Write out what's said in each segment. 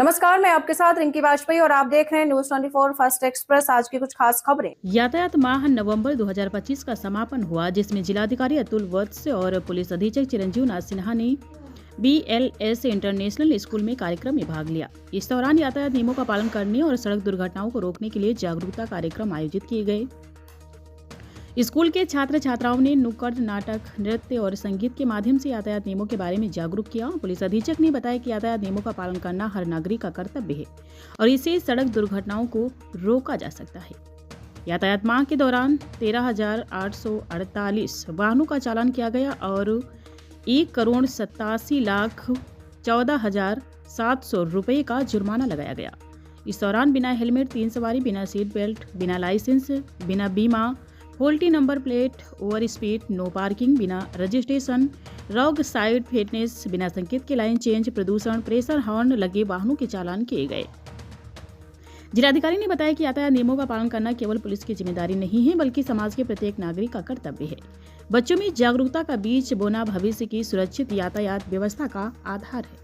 नमस्कार, मैं आपके साथ रिंकी वाजपेयी और आप देख रहे हैं न्यूज 24 फर्स्ट एक्सप्रेस। आज की कुछ खास खबरें। यातायात माह नवंबर 2025 का समापन हुआ, जिसमें जिलाधिकारी अतुल वत्स और पुलिस अधीक्षक चिरंजीव नाथ सिन्हा ने BLS इंटरनेशनल स्कूल में कार्यक्रम में भाग लिया। इस दौरान यातायात नियमों का पालन करने और सड़क दुर्घटनाओं को रोकने के लिए जागरूकता कार्यक्रम आयोजित किए गए। स्कूल के छात्र छात्राओं ने नुक्कड़ नाटक, नृत्य और संगीत के माध्यम से यातायात नियमों के बारे में जागरूक किया। पुलिस अधीक्षक ने बताया कि यातायात नियमों का पालन करना हर नागरिक का कर्तव्य है और इससे सड़क दुर्घटनाओं को रोका जा सकता है। यातायात माह के दौरान 13,848 वाहनों का चालान किया गया और 1,87,14,700 रुपये का जुर्माना लगाया गया। इस दौरान बिना हेलमेट, 3 सवारी, बिना सीट बेल्ट, बिना लाइसेंस, बिना बीमा, faulty number plate, over speed, no parking, बिना रजिस्ट्रेशन, रॉन्ग साइड फिटनेस, बिना संकेत के लाइन चेंज, प्रदूषण, प्रेशर हॉर्न लगे वाहनों के चालान किए गए। जिलाधिकारी ने बताया कि यातायात नियमों का पालन करना केवल पुलिस की जिम्मेदारी नहीं है, बल्कि समाज के प्रत्येक नागरिक का कर्तव्य है। बच्चों में जागरूकता का बीज बोना भविष्य की सुरक्षित यातायात व्यवस्था का आधार है।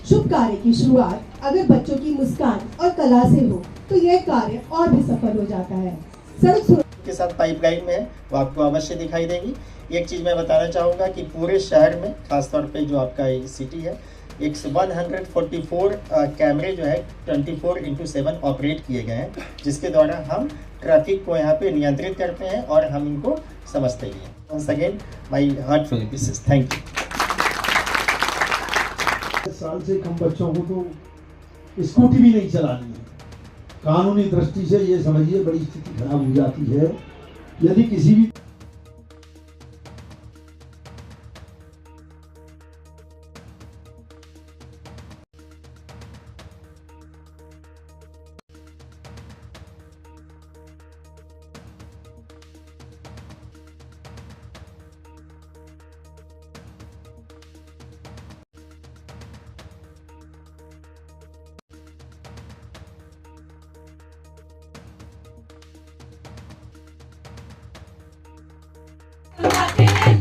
शुभ कार्य की शुरुआत अगर बच्चों की मुस्कान और कला से हो तो यह कार्य और भी सफल हो जाता है। सड़क के साथ पाइपलाइन में है वो आपको अवश्य दिखाई देगी। एक चीज़ मैं बताना चाहूँगा कि पूरे शहर में खासतौर पे जो आपका सिटी है 144 कैमरे जो है 24/7 ऑपरेट किए गए हैं, जिसके द्वारा हम ट्रैफिक को यहाँ पे नियंत्रित करते हैं और हम इनको समझते भी हैं। Once again my heartful wishes, thank you. साल से कम बच्चों को तो स्कूटी भी नहीं चलानी है। कानूनी दृष्टि से ये समझिए बड़ी स्थिति खराब हो जाती है। यदि किसी भी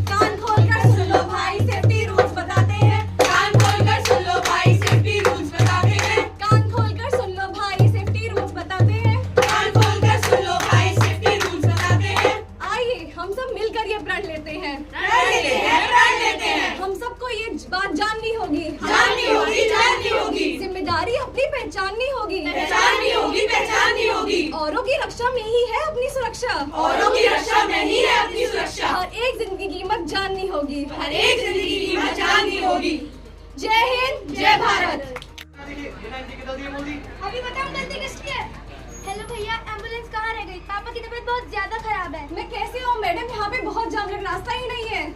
कान खोलकर सुन लो भाई, सेफ्टी रूल्स बताते हैं। कान खोलकर सुन लो भाई, सेफ्टी रूल्स बताते हैं। कान खोलकर सुन लो भाई, सेफ्टी रूल्स बताते हैं। कान खोलकर सुन लो भाई, सेफ्टी रूल्स बताते हैं। आइए हम सब मिलकर ये प्रण लेते हैं। प्रण लेते हैं। हम सबको ये बात जाननी होगी। जिम्मेदारी अपनी पहचाननी होगी। औरों की रक्षा में ही है अपनी सुरक्षा। हर एक जिंदगी की कीमत जाननी होगी। जय हिंद, जय भारत। अभी बताओ गलती किसकी है? हेलो भैया, एम्बुलेंस कहाँ रह गई? पापा की तबीयत बहुत ज्यादा खराब है। मैं कैसे हूँ मैडम? यहाँ पे बहुत जाम लग, रास्ता ही नहीं है।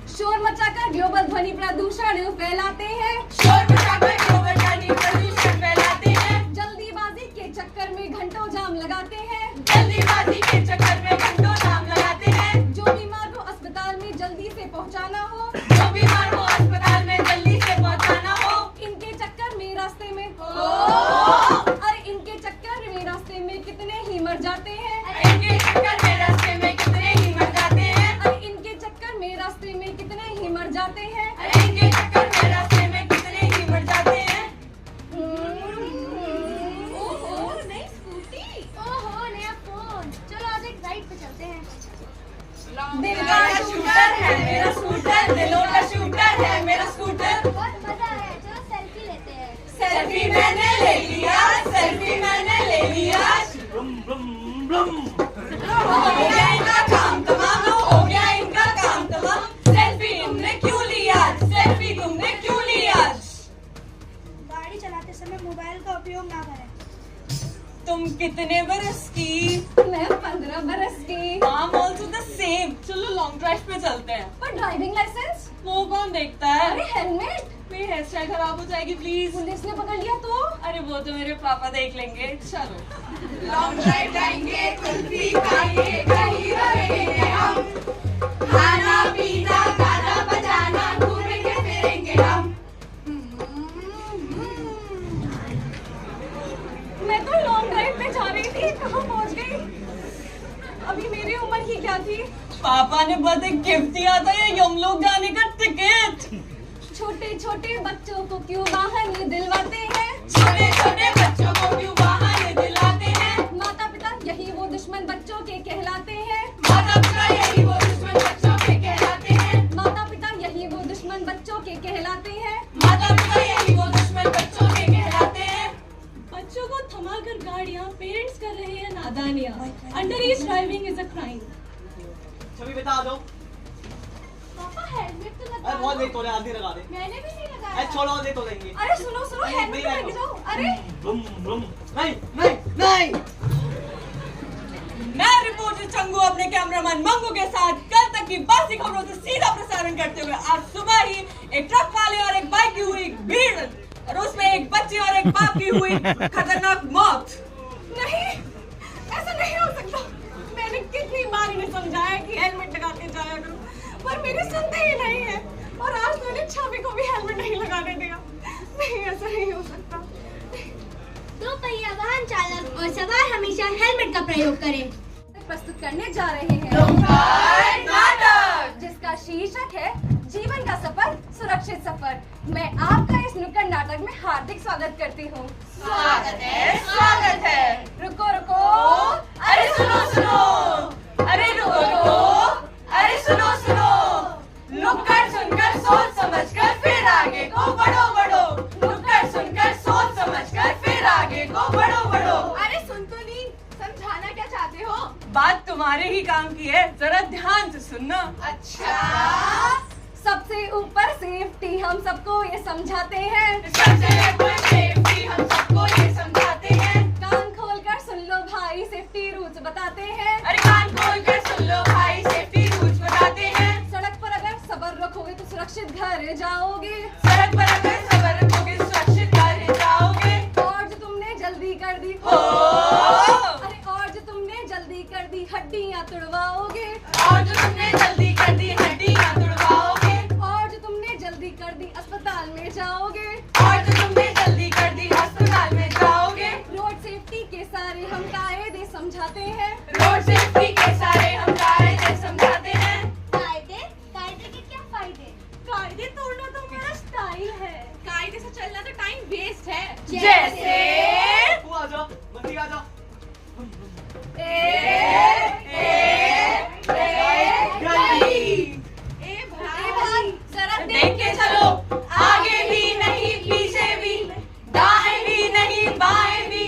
शोर मचाकर ग्लोबल ध्वनि प्रदूषण फैलाते हैं। जल्दीबाजी के चक्कर में घंटों जाम लगाते हैं। जो बीमार को अस्पताल में जल्दी से पहुँचाना हो। इनके चक्कर में रास्ते में अरे इनके चक्कर में रास्ते में कितने ही मर जाते हैं। अरे इनके चक्कर में रास्ते में कितने ही मर जाते हैं। ओहो, नई स्कूटी। ओहो, नया फोन। चलो आज एक राइड पे चलते हैं। दिल का शूटर है मेरा स्कूटर, दिलों का शूटर है मेरा स्कूटर। बहुत मजा है, चलो सेल्फी लेते हैं। सेल्फी मैंने ले लिया। हो गया इनका काम तमाम। सेल्फी तुमने क्यों लिया? गाड़ी चलाते समय मोबाइल का उपयोग ना करें। तुम कितने बरस की? मैं 15 बरस की। I'm also the same। चलो लॉन्ग ड्राइव पे चलते हैं। पर ड्राइविंग लाइसेंस वो कौन देखता है? अरे हेलमेट। मेरी हेयर स्टाइल खराब हो जाएगी प्लीज। पुलिस ने पकड़ लिया तो? अरे वो तो मेरे पापा देख लेंगे। चलो लॉन्ग ड्राइव जाएंगे, कुल्फी खाएंगे, कहीं रहेंगे हम। खाना पीना गाना बजाना, घूमेंगे फिरेंगे हम। मैं तो लॉन्ग ड्राइव पे जा रही थी, कहाँ पहुँच गई? अभी मेरी उम्र ही क्या थी? पापा ने बस एक गिफ्ट दिया था या यमलोक जाने का टिकट। छोटे छोटे बच्चों को क्यों बहाने दिलवाते हैं? छोटे छोटे बच्चों को क्यों बहाने दिलाते हैं? माता पिता यही वो दुश्मन बच्चों के कहलाते हैं। माता पिता यही वो दुश्मन बच्चों के कहलाते हैं। माता पिता यही वो दुश्मन बच्चों के कहलाते हैं। माता पिता यही वो दुश्मन बच्चों के कहलाते हैं। बच्चों को थमाकर गाड़ियाँ पेरेंट्स कर रहे हैं नादानियाँ। Under age driving is a crime. Chhavi बता दो। पापा हेलमेट तो लगा अरे बहुत देर तोले आधी लगा दे। मैंने भी नहीं लगाया। अरे छोड़ो दे तो लेंगे। अरे सुनो सुनो हेलमेट तो लग जाओ। अरे बुम बुम। नहीं नहीं नहीं। मैं रिपोर्टर चंगू अपने कैमरामैन मंगू के साथ कल तक की बासी खबरों से सीधा प्रसारण करते हुए आज सुबह ही एक ट्रक वाले और एक बाइक की हुई भीड़ और उसमें एक बच्ची और एक बाप की हुई खतरनाक मौत। नहीं, ऐसा नहीं हो सकता। मैंने कितनी बार इन्हें समझाया कि हेलमेट लगा के जाया करो, पर मेरे सुनते ही नहीं है। और आज मैंने छवि को भी हेलमेट नहीं लगाने दिया। नहीं, ऐसा नहीं हो सकता। दो पहिया वाहन चालक और सवार हमेशा हेलमेट का प्रयोग करें। प्रस्तुत करने जा रहे हैं नाटक जिसका शीर्षक है जीवन का सफर सुरक्षित सफर। मैं आपका इस नुक्कड़ नाटक में हार्दिक स्वागत करती हूँ। स्वागत है। रुको रुको, अरे सुनो सुनो, अरे रुको रुको, अरे सुनो सुनो। नुक्कड़ सुनकर सोच समझकर फिर आगे को बढ़ो बढ़ो। नुक्कड़ सुनकर सोच समझकर फिर आगे को बढ़ो बढ़ो। अरे सुन तो नहीं, समझाना क्या चाहते हो? बात तुम्हारे ही काम की है, जरा ध्यान से सुनना। अच्छा, सबसे ऊपर सेफ्टी हम सबको ये समझाते हैं। सबसे ऊपर सेफ्टी हम सबको ये समझाते हैं। कान खोलकर सुन लो भाई, सेफ्टी रूल्स बताते हैं। अरे कान खोलकर सुन लो भाई, सेफ्टी रूल्स बताते हैं। सड़क पर अगर सबर रखोगे तो सुरक्षित घर जाओगे। सड़क पर अगर सबर रखोगे सुरक्षित घर जाओगे। और जो तुमने जल्दी कर दी अरे और जो तुमने जल्दी कर दी हड्डियाँ तुड़वाओगे। और जो तुमने जल्दी कर दी हड्डियाँ तुड़वाओगे। और जो तुमने जल्दी कर दी अस्पताल में जाओगे। और जो तुमने जल्दी कर दी अस्पताल में जाओगे। रोड सेफ्टी के सारे हम कायदे समझाते हैं। रोड सेफ्टी के सारे हम कायदे समझाते हैं। कायदे कायदे के क्या फायदे? कायदे तोड़ना तो हमारा स्टाइल है। कायदे से चलना तो टाइम वेस्ट है। जैसे तू आ जा, बंदी आ जा। ए भाई जरा देख के चलो, आगे भी नहीं पीछे भी, दाएं भी नहीं बाएं भी,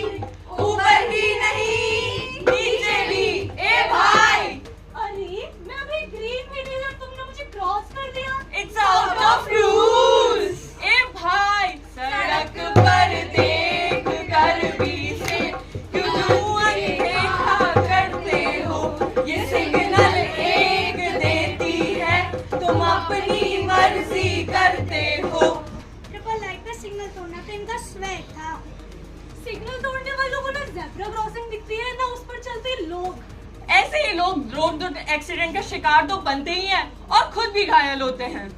ऊपर भी नहीं नीचे भी। ए भाई, अरे मैं अभी ग्रीन में थी और तुमने मुझे क्रॉस कर दिया। It's out of rules. ए भाई, सड़क पर देख कर भी से क्यों अनदेखा करते हो? ये सिग्नल एक देती है, तुम अपनी मर्जी करते हो। ट्रिपल लाइट पे सिग्नल तोड़ना तो इनका स्वैग था। सिग्नल तोड़ने वालों को ना ज़ेब्रा क्रॉसिंग दिखती है ना उस पर चलते लोग। ऐसे ही लोग रोड एक्सीडेंट का शिकार तो बनते ही हैं और खुद भी घायल होते हैं।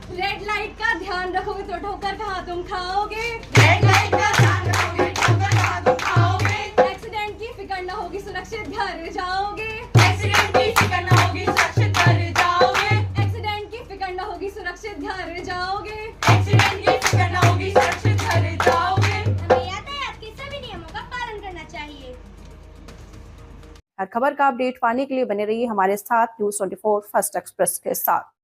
रेड लाइट का ध्यान रखोगे तो ठोकर कहाँ तुम खाओगे। रेड लाइट का ध्यान रखोगे तो कहाँ तुम खाओगे। एक्सीडेंट की फिक्र न होगी सुरक्षित घर जाओगे। एक्सीडेंट की फिक्र न होगी सुरक्षित घर जाओगे। एक्सीडेंट की फिक्र न होगी सुरक्षित घर जाओगे। एक्सीडेंट की फिक्र न होगी सुरक्षित घर जाओगे। हमें यातायात के सभी नियमों का पालन करना चाहिए। हर खबर का अपडेट पाने के लिए बने रहिए हमारे साथ न्यूज़ 24 फर्स्ट एक्सप्रेस के साथ।